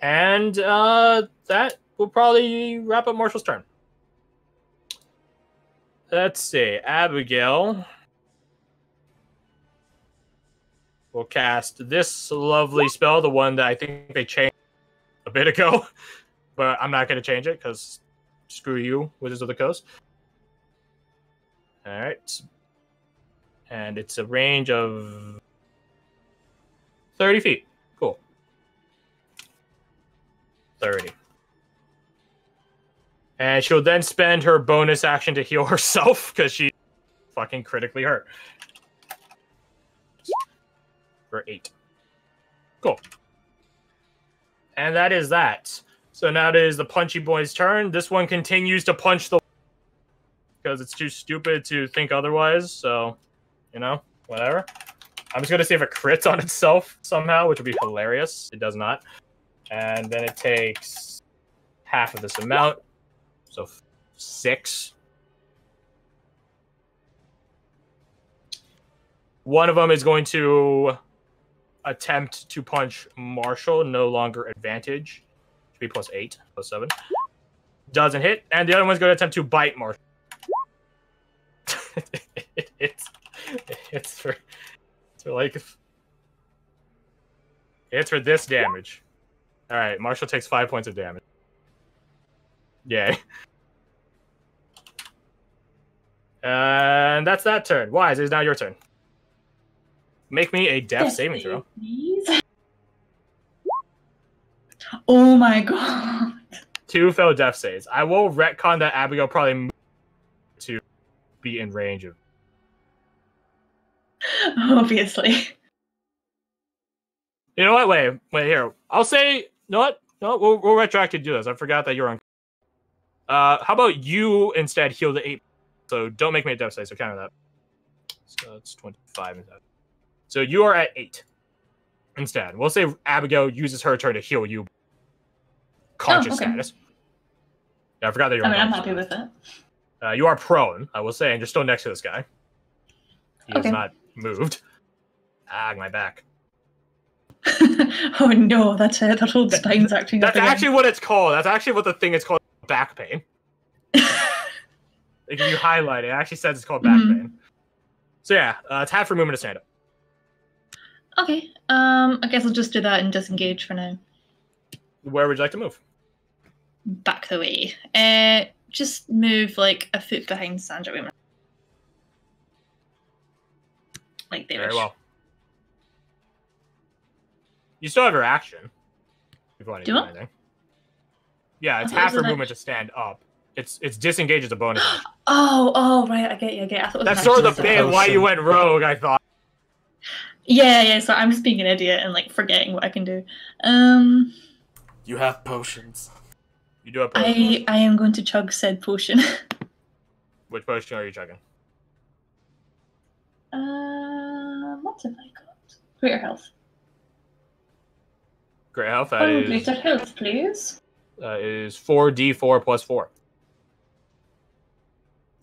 And that will probably wrap up Marshall's turn. Let's see. Abigail will cast this lovely spell, the one that I think they changed a bit ago. But I'm not going to change it because screw you, Wizards of the Coast. All right. And it's a range of 30 feet. Cool. 30. And she'll then spend her bonus action to heal herself because she's fucking critically hurt. For 8. Cool. And that is that. So now it is the Punchy Boy's turn. This one continues to punch the because it's too stupid to think otherwise. So, you know, whatever. I'm just going to see if it crits on itself somehow, which would be hilarious. It does not. And then it takes half of this amount. So 6. One of them is going to attempt to punch Marshall. No longer advantage. Should be plus 8, plus 7. Doesn't hit. And the other one's going to attempt to bite Marshall. it's for this damage. All right, Marshall takes 5 points of damage. Yay. And that's that turn. Wise, it is now your turn. Make me a death saving throw. Please. Oh my god. 2 failed death saves. I will retcon that Abigail probably moved to be in range of. Obviously. You know what? Wait here. I'll say. You know what? No, we'll retroactively do this. I forgot that you're on. How about you instead heal the 8? So don't make me a death save. So counter that. So it's 25 instead. So you are at 8 instead. We'll say Abigail uses her turn to heal you. Conscious status. Yeah, I forgot that you're. I'm happy with it. You are prone, I will say, and you're still next to this guy. He has not moved. My back. Oh no, that's it. That old spine's acting up. That's actually what it's called. That's actually what the thing is called. Back pain. Like if you highlight it, it actually says it's called back pain. So yeah, it's half your movement to stand up. Okay. I guess I'll just do that and disengage for now. Where would you like to move? Back the way. Just move like a foot behind Sandra. Like there. Very well. You still have your action. If you want to do anything. Yeah, it's half your movement to stand up. It's disengage as a bonus action. Oh, right. I get you. I thought it was that's sort of the bit why you went rogue, I thought. Yeah. So I'm just being an idiot and like forgetting what I can do. You have potions. You do have potions. I am going to chug said potion. Which potion are you chugging? What have I got? Greater health. Greater health. That is. Greater health, please. Is 4d4 plus 4.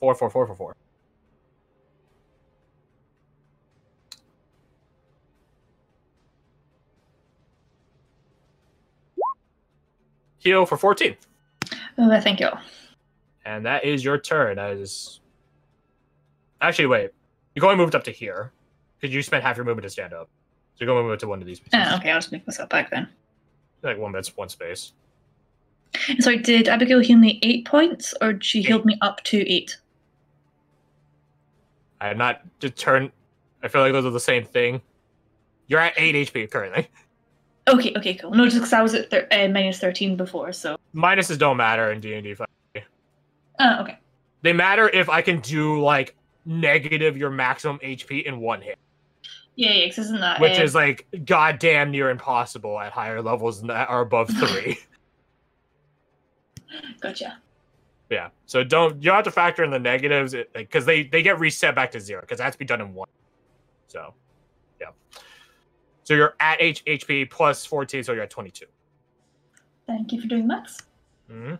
4. Heal for 14. Oh, thank you. And that is your turn. That is. Actually, wait. You're going to move it up to here. Because you spent half your movement to stand up. So you're going to move it to one of these spaces. Okay, I'll just make myself back then. Like one space. Sorry, did Abigail heal me 8 points, or she healed me up to 8? I have not determined. I feel like those are the same thing. You're at 8 HP currently. Okay, cool. No, just because I was at minus 13 before, so. Minuses don't matter in D&D 5. Oh, okay. They matter if I can do, like, negative your maximum HP in one hit. Yeah, because isn't that... Which is, like, goddamn near impossible at higher levels that are above 3. Gotcha. Yeah, so you don't have to factor in the negatives, because they get reset back to 0, because that has to be done in 1. So, yeah. So you're at HP plus 14, so you're at 22. Thank you for doing maths. All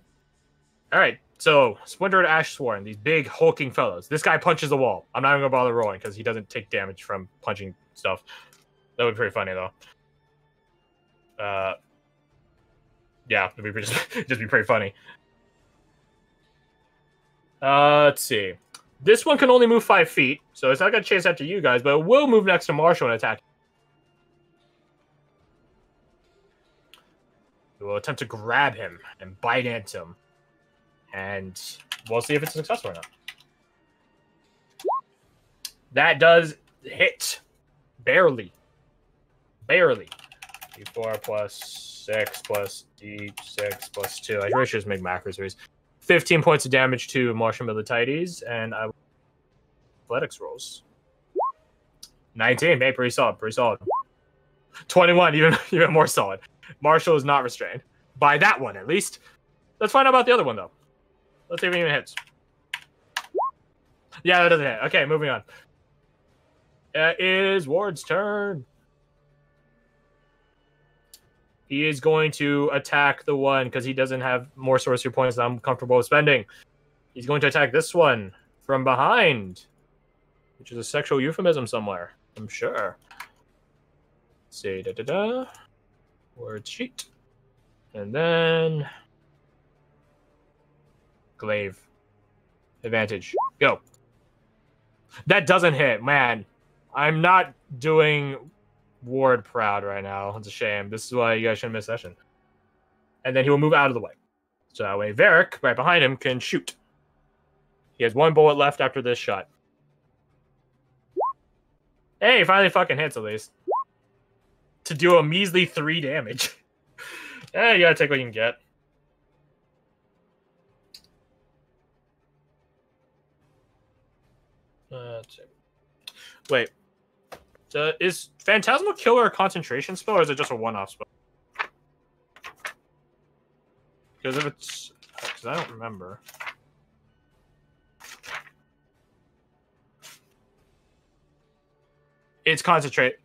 right, so Splinter and Ashsworn, these big hulking fellows. This guy punches the wall. I'm not even going to bother rolling, because he doesn't take damage from punching stuff. That would be pretty funny, though. Yeah, it'd be just be pretty funny. Let's see. This one can only move 5 feet, so it's not going to chase after you guys, but it will move next to Marshall and attack. It will attempt to grab him and bite into him. And we'll see if it's successful or not. That does hit. Barely. Barely. D4 plus 6 plus D6 plus 2. I really should just make macros here. 15 points of damage to Martial Militides, and I athletics rolls. 19, hey, pretty solid, pretty solid. 21, even more solid. Marshall is not restrained. By that one, at least. Let's find out about the other one, though. Let's see if it even hits. Yeah, that doesn't hit. Okay, moving on. It is Ward's turn. He is going to attack the one because he doesn't have more sorcery points that I'm comfortable with spending. He's going to attack this one from behind, which is a sexual euphemism somewhere, I'm sure. Let's see, word sheet. And then glaive. Advantage. Go. That doesn't hit, man. I'm not doing Ward proud right now. It's a shame. This is why you guys shouldn't miss session. And then he will move out of the way. So that way Varric, right behind him, can shoot. He has 1 bullet left after this shot. Hey, he finally fucking hits at least. To do a measly 3 damage. Eh, you gotta take what you can get. Let's see. Wait. Is Phantasmal Killer a concentration spell, or is it just a one-off spell? Because if it's... Because I don't remember. It's concentrate.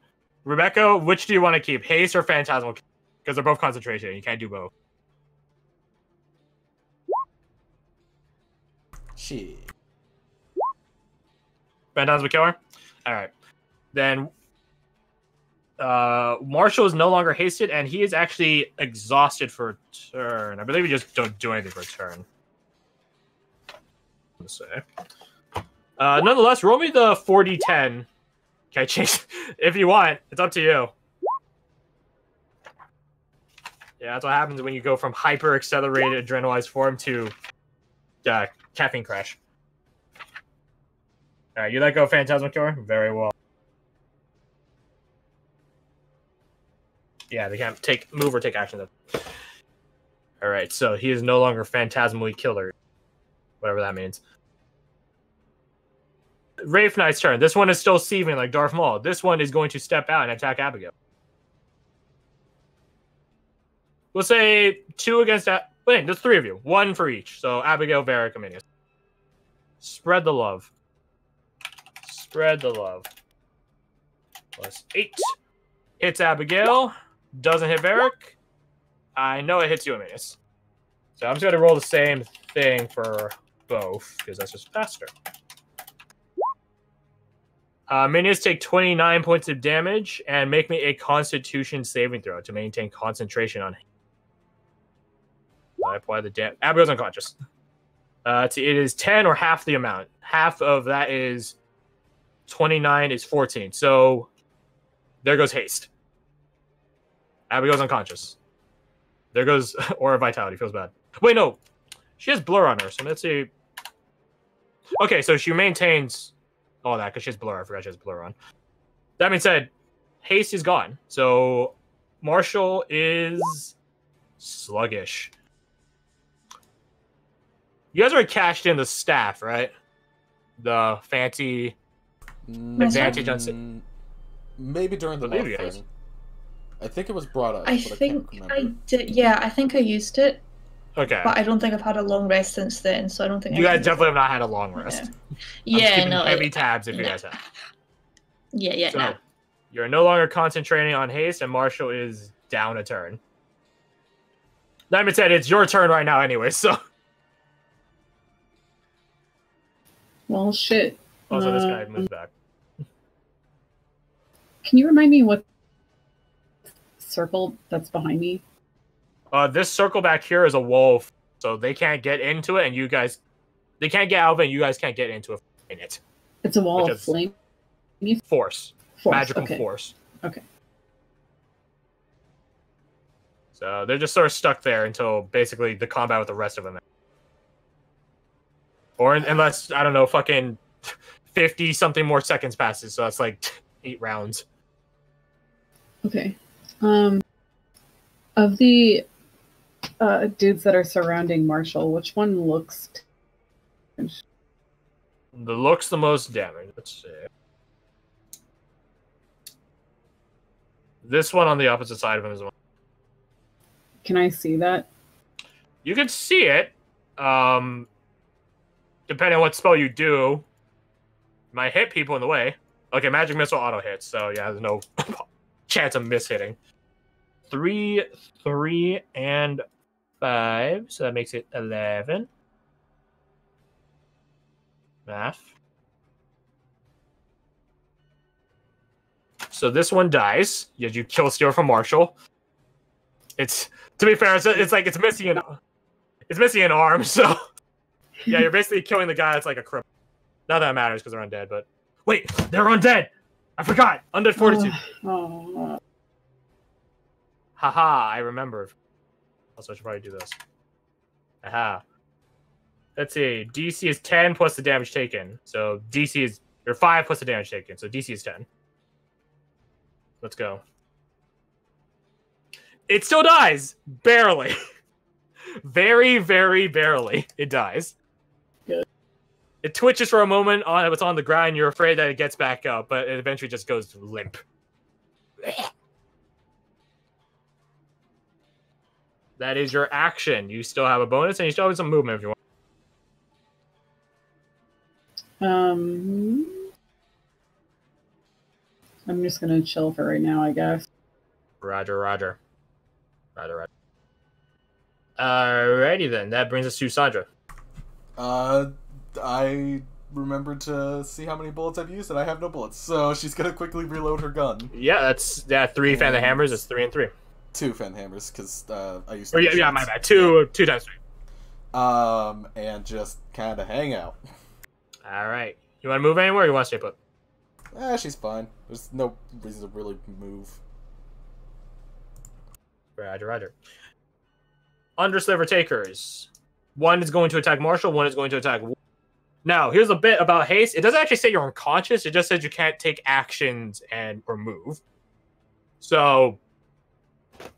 Rebecca, which do you want to keep? Haste or Phantasmal Killer? Because they're both concentration. You can't do both. Shit. Phantasmal Killer? Alright. Then Marshall is no longer hasted, and he is actually exhausted for a turn. I believe we just don't do anything for a turn. Let's say. Nonetheless, roll me the 4d10. Okay, change if you want. It's up to you. Yeah, that's what happens when you go from hyper accelerated adrenalized form to caffeine crash. All right, you let go of Phantasmal Killer? Very well. Yeah, they can't move or take action. All right, so he is no longer Phantasmally Killer. Whatever that means. Wraith Knight's turn. This one is still seething like Garth-Mod. This one is going to step out and attack Abigail. We'll say 2 against... Wait, there's 3 of you. 1 for each. So Abigail, Varric, Aminius. Spread the love. Spread the love. Plus 8. Hits Abigail. Doesn't hit Varric. I know it hits you, Aminius. So I'm just going to roll the same thing for both, because that's just faster. Minions take 29 points of damage and make me a Constitution saving throw to maintain concentration on him. I apply the damage. Abigail's unconscious. It is 10 or half the amount. Half of that is 29 is 14. So there goes haste. Abigail's unconscious. There goes Aura Vitality. Feels bad. Wait, no. She has blur on her, so let's see. Okay, so she maintains all that because she has blur. I forgot she has blur on. That being said, haste is gone. So Marshall is sluggish. You guys already cashed in the staff, right? The fancy advantage on... Maybe during the love thing. I think it was brought up. I think I did. Yeah, I think I used it. Okay. But I don't think I've had a long rest since then, so I don't think you guys definitely have not had a long rest. Yeah, no. Heavy tabs if you guys have. Yeah, so, no. You're no longer concentrating on haste, and Marshall is down a turn. That being said, it's your turn right now anyway, so... Well, shit. Also, this guy moves back. Can you remind me what circle that's behind me? This circle back here is a wall, so they can't get into it, and you guys, they can't get out of it, and you guys can't get into it in it. It's a wall of flame. Force. Magical force. Okay. So they're just sort of stuck there until basically the combat with the rest of them. Or unless, I don't know, fucking 50 something more seconds passes, so that's like 8 rounds. Okay. Of the dudes that are surrounding Marshall, which one looks Looks the most damage. Let's see. This one on the opposite side of him as well. Can I see that? You can see it. Depending on what spell you do, might hit people in the way. Okay, magic missile auto hits, so yeah, there's no chance of miss hitting. 3, 3, and 5, so that makes it 11. Math. So this one dies. You kill steal from Marshall. It's, to be fair, it's like it's missing an arm. So yeah, you're basically killing the guy that's like a cripple. Not that it matters because they're undead, but wait, they're undead. I forgot. Undead fortitude. Haha, I remembered. Also, I should probably do this. Aha. Let's see. DC is 10 plus the damage taken. So DC is, or 5 plus the damage taken. So DC is 10. Let's go. It still dies. Barely. Very, very barely. It dies. Good. It twitches for a moment. It's on the ground. You're afraid that it gets back up, but it eventually just goes limp. That is your action. You still have a bonus, and you still have some movement if you want. I'm just gonna chill for right now, I guess. Roger, roger. Roger, roger. Alrighty then. That brings us to Sandra. I remembered to see how many bullets I've used, and I have no bullets, so she's gonna quickly reload her gun. Yeah, that's 3 fan the hammers. It's 3 and 3. 2 fan hammers, because I used. Yeah, my bad. 2 times 3. And just kind of hang out. All right. You want to move anywhere, or you want to stay put? She's fine. There's no reason to really move. Roger, roger. Underslaver takers. One is going to attack Marshall. One is going to attack. Now, here's a bit about haste. It doesn't actually say you're unconscious. It just says you can't take actions or move. So,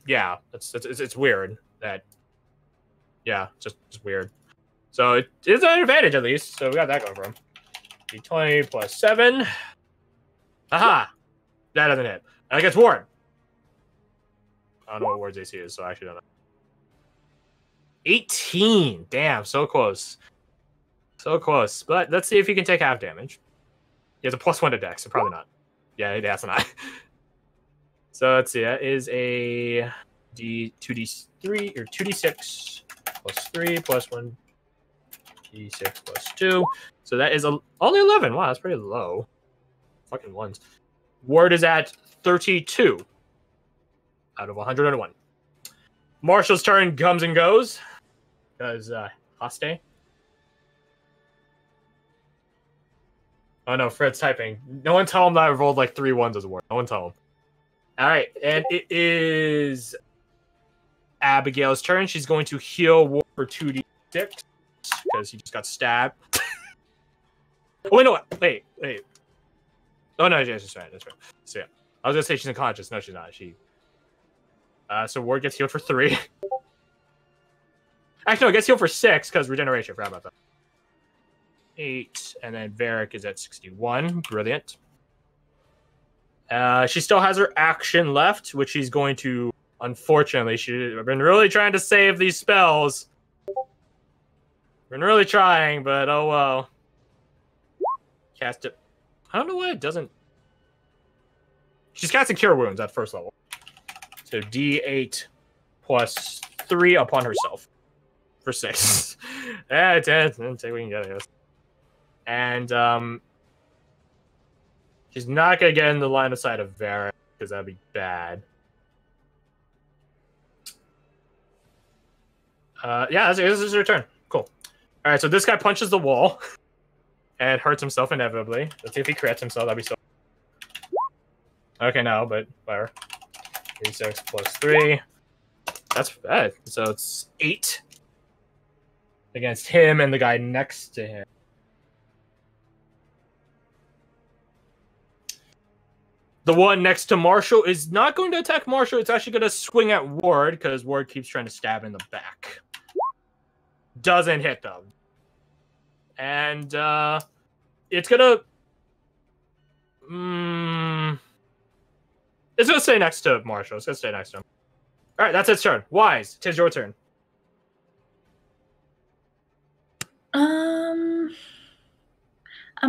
yeah, it's weird that. Yeah, just weird. So it is an advantage at least. So we got that going for him. D20 plus 7. Aha! That doesn't hit. I guess Warren. I don't know what Ward's AC is, so I actually don't know. 18. Damn, so close. So close. But let's see if he can take half damage. He has a +1 to dex, so probably not. Yeah, that's not. So let's see. That is a 2d3 or 2d6 plus 3 plus 1 d6 plus 2. So that is only 11. Wow, that's pretty low. Fucking ones. Ward is at 32 out of 101. Marshall's turn comes and goes. Because, Haste. Oh no, Fred's typing. No one tell him that I rolled like 3 ones as a ward. No one tell him. Alright, and it is Abigail's turn. She's going to heal Ward for 2d6 because he just got stabbed. Oh, wait, no, wait. Oh no, that's right. So yeah, I was gonna say she's unconscious. No, she's not. So Ward gets healed for 3. Actually, no, it gets healed for 6 because regeneration. I forgot about that. 8, and then Varric is at 61. Brilliant. She still has her action left, which she's going to. Unfortunately, she's been really trying to save these spells. Been really trying, but oh well. Cast it. I don't know why it doesn't. She's casting Cure Wounds at first level. So D8 plus 3 upon herself for 6. Take what we can get, I guess. And she's not gonna get in the line of sight of Varric because that'd be bad. Yeah, this is your turn. Cool. All right, so this guy punches the wall and hurts himself inevitably. Let's see if he crits himself. That'd be so. Okay, no, but whatever. 36 plus 3. That's bad. So it's 8 against him and the guy next to him. The one next to Marshall is not going to attack Marshall. It's actually going to swing at Ward because Ward keeps trying to stab in the back. Doesn't hit them. And it's going to... it's going to stay next to Marshall. It's going to stay next to him. All right, that's its turn. Wise, 'tis your turn. I'm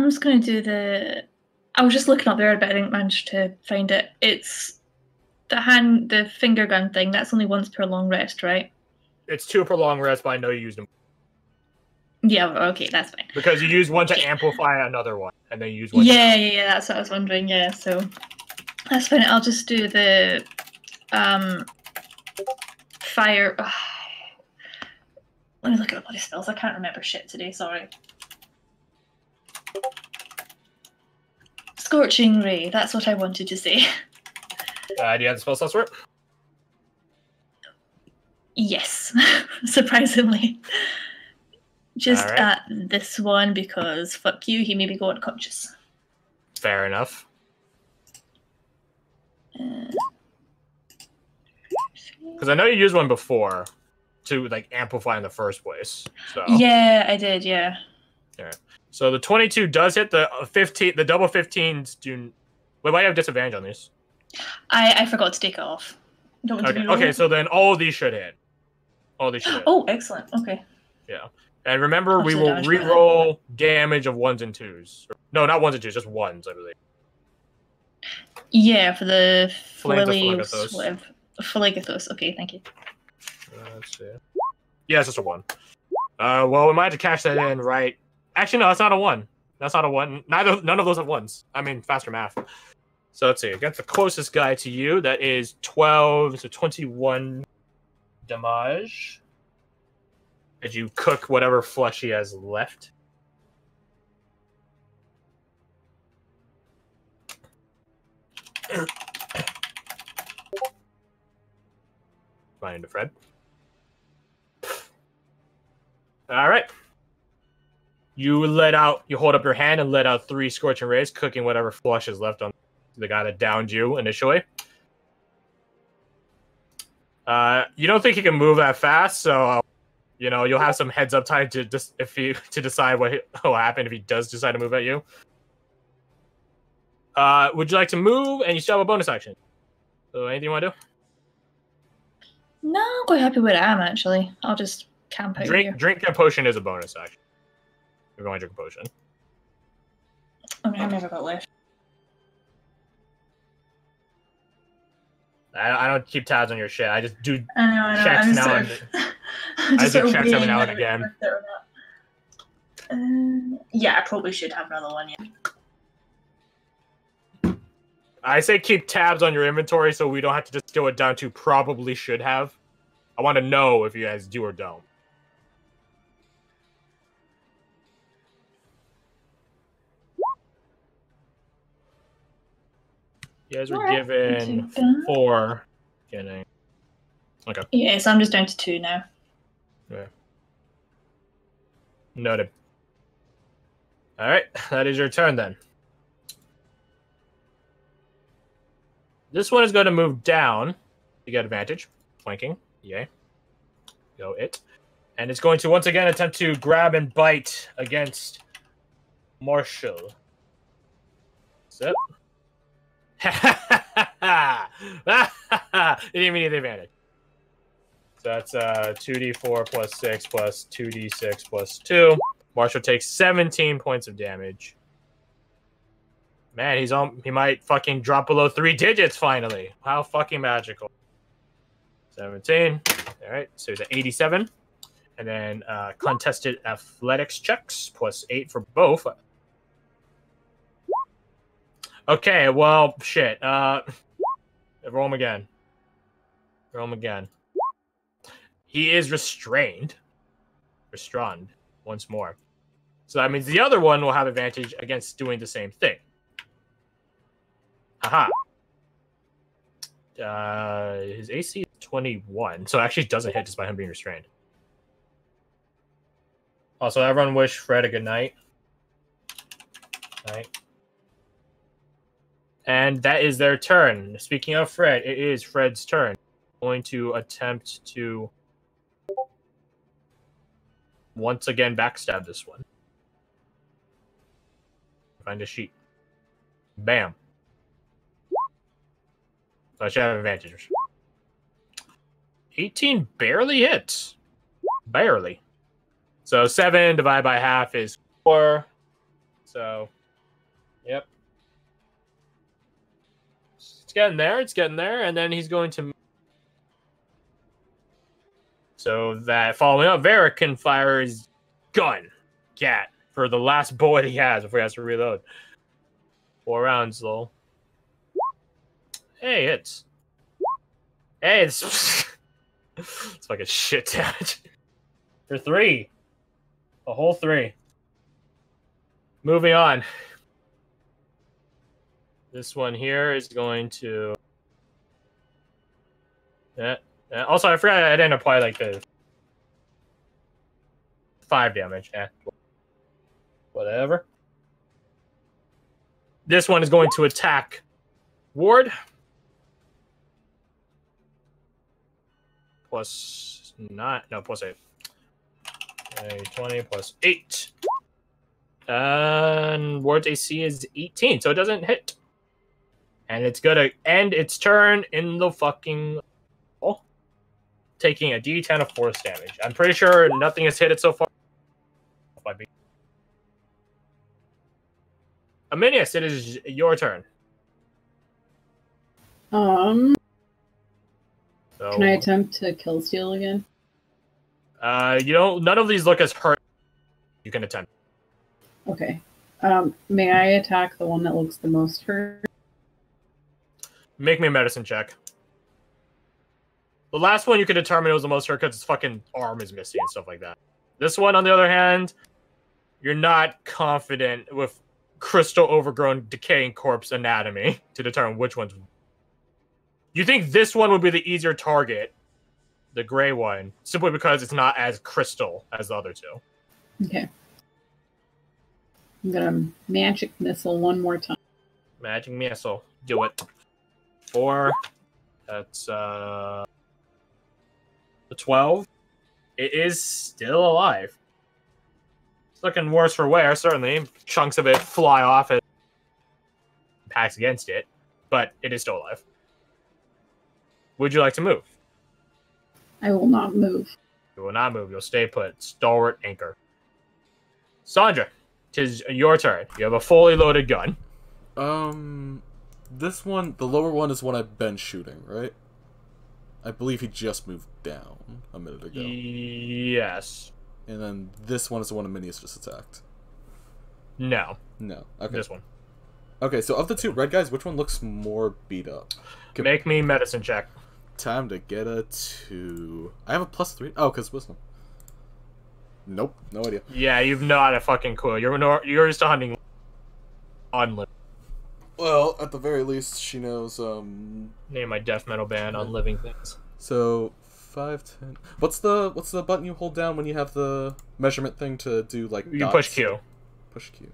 just going to do the... I was just looking up there, but I didn't manage to find it. It's the finger gun thing. That's only once per long rest, right? It's 2 per long rest, but I know you used them. Yeah, okay, that's fine. Because you use one to amplify another one, and then you use one. Yeah, that's what I was wondering. Yeah, so that's fine. I'll just do the fire. Let me look at the bloody spells. I can't remember shit today. Sorry. Scorching Ray. That's what I wanted to say. Do you have the spell slots for it? Yes, surprisingly. Just right. at this one because fuck you, he may be going unconscious. Fair enough. Because I know you used one before to like amplify in the first place. So yeah, I did. Yeah. All right. So the 22 does hit. The 15. The double 15s do. Wait, why do you have disadvantage on these? I forgot to take it off. Don't want to Okay. be Okay. So then all of these should hit. All these should hit. Oh, excellent. Okay. Yeah. And remember, we Absolute will damage for re-roll damage of 1s and 2s. No, not 1s and 2s, just 1s, I believe. Yeah, for the Philagathos. Philagathos. Okay, thank you. Let's see. Yeah, it's just a 1. Well, we might have to cash that in, right? Actually, no, that's not a 1. That's not a 1. None of those have 1s. I mean, faster math. So let's see. Against the closest guy to you, that is 12, so 21 damage. As you cook whatever flesh he has left. Fine to Fred. All right. You hold up your hand and let out 3 scorching rays, cooking whatever flesh is left on the guy that downed you initially. You don't think he can move that fast, so you'll have some heads up time to decide what will happen if he does decide to move at you. Would you like to move? And you still have a bonus action. So anything you want to do? No, I'm quite happy where I am actually. I'll just camp out here. Drink a potion is a bonus action. You're going to drink a potion. How many have I got left? I don't keep tabs on your shit. I just do I know. checks now and I just do checks every now and again. Yeah, I probably should have another one. Yeah. I say keep tabs on your inventory so we don't have to just go it down to probably should have. I want to know if you guys do or don't. You guys were given 4 beginning. Okay. Yeah, so I'm just down to 2 now. Yeah. Noted. All right, that is your turn then. This one is going to move down. You get advantage. Flanking. Yay. Go it. And it's going to once again attempt to grab and bite against Marshall. So. It didn't even need the advantage. So that's 2d4 plus 6 plus 2d6 plus 2. Marshall takes 17 points of damage. Man, he might fucking drop below 3 digits finally. How fucking magical. 17. All right, so he's at 87. And then contested athletics checks plus 8 for both. Okay, well, shit. Roll him again. He is restrained. Restrained once more. So that means the other one will have advantage against doing the same thing. Haha. His AC is 21, so it actually doesn't hit despite him being restrained. Also, everyone wish Fred a good night. Night. And that is their turn. Speaking of Fred, it is Fred's turn. Going to attempt to once again backstab this one. Find a sheet. Bam. So I should have advantage. 18 barely hits. Barely. So 7 divided by half is 4. So, yep. It's getting there. It's getting there. And then he's going to... So that following up, Varric can fire his gun. Gat. For the last bullet he has before he has to reload. 4 rounds, though. Hey, it's... Hey, it's... it's fucking shit damage. For 3. A whole 3. Moving on. This one here is going to... Yeah. Also, I forgot I didn't apply, like, the 5 damage. Yeah. Whatever. This one is going to attack Ward. Plus 9. No, plus 8. 20 plus 8. And Ward's AC is 18, so it doesn't hit. And it's going to end its turn in the fucking... Oh. Taking a D10 of force damage. I'm pretty sure nothing has hit it so far. Aminius, it is your turn. So, So, can I attempt to kill steal again? you don't. None of these look as hurt. You can attempt. Okay. May I attack the one that looks the most hurt? Make me a medicine check. The last one you could determine it was the most hurt because its fucking arm is missing and stuff like that. This one, on the other hand, you're not confident with crystal overgrown decaying corpse anatomy to determine which one's... You think this one would be the easier target, the gray one, simply because it's not as crystal as the other two. Okay. I'm gonna magic missile one more time. Magic missile. Do it. 4. That's the 12. It is still alive. It's looking worse for wear, certainly. Chunks of it fly off as it impacts against it, but it is still alive. Would you like to move? I will not move. You will not move. You'll stay put. Stalwart anchor. Sandra, 'tis your turn. You have a fully loaded gun. This one, the lower one, is one I've been shooting, right? I believe he just moved down a minute ago. Yes. And then this one is the one Aminius just attacked. No. No. Okay. This one. Okay, so of the two red guys, which one looks more beat up? Make me medicine check. Time to get a 2. I have a +3. Oh, because wisdom. Nope, no idea. Yeah, you've not a fucking clue. You're just hunting on living. Well, at the very least, she knows. Name my death metal band on living things. So 5, 10. What's the button you hold down when you have the measurement thing to do like? You dots? push Q. Push Q.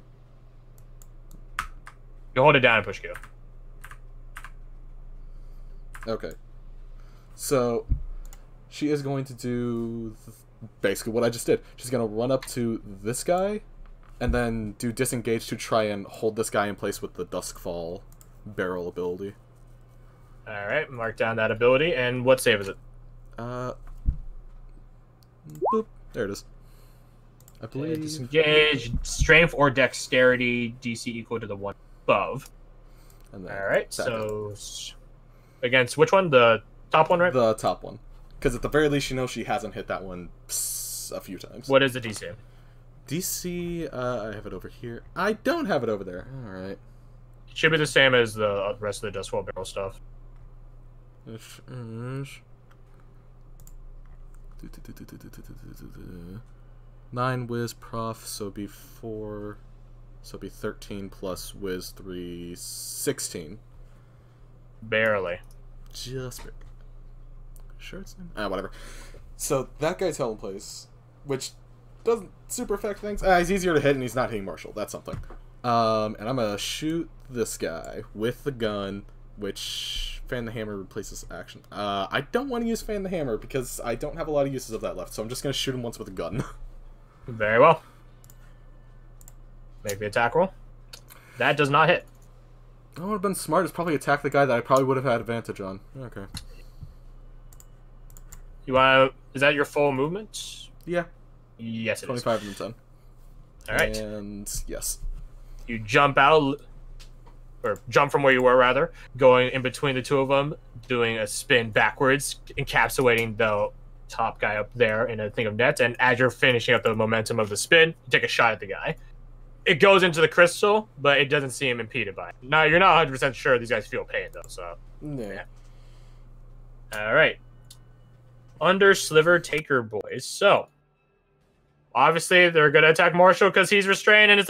You hold it down and push Q. Okay. So she is going to do basically what I just did. She's going to run up to this guy and then do disengage to try and hold this guy in place with the Duskfall barrel ability. Alright, mark down that ability. And what save is it? Boop. There it is. I believe... Disengage, strength or dexterity, DC equal to the one above. Alright, so... Against which one? The top one, right? The top one. Because at the very least, you know she hasn't hit that one a few times. What is the DC? DC, I have it over here. I don't have it over there. Alright. It should be the same as the rest of the Dustfall barrel stuff. Which is 9 whiz prof, so it'd be 4. So it'd be 13 plus whiz 3, 16. Barely. Just barely. Sure it's whatever. So that guy's held in place, which doesn't super affect things. He's easier to hit and he's not hitting Marshall. That's something. And I'm gonna shoot this guy with the gun, which Fan the Hammer replaces action. I don't want to use Fan the Hammer because I don't have a lot of uses of that left, so I'm just gonna shoot him once with a gun. Very well. Make the attack roll. That does not hit. I would have been smart. It's probably attack the guy that I probably would have had advantage on. Okay. You want to... Is that your full movement? Yeah. Yes, it 25 and 10. All right. And yes. You jump out, or jump from where you were, rather, going in between the two of them, doing a spin backwards, encapsulating the top guy up there in a thing of nets, and as you're finishing up the momentum of the spin, you take a shot at the guy. It goes into the crystal, but it doesn't seem impeded by it. Now, you're not 100% sure these guys feel pain, though, so... Yeah. All right. Under Sliver Taker boys. So, obviously, they're going to attack Marshall because he's restrained and it's a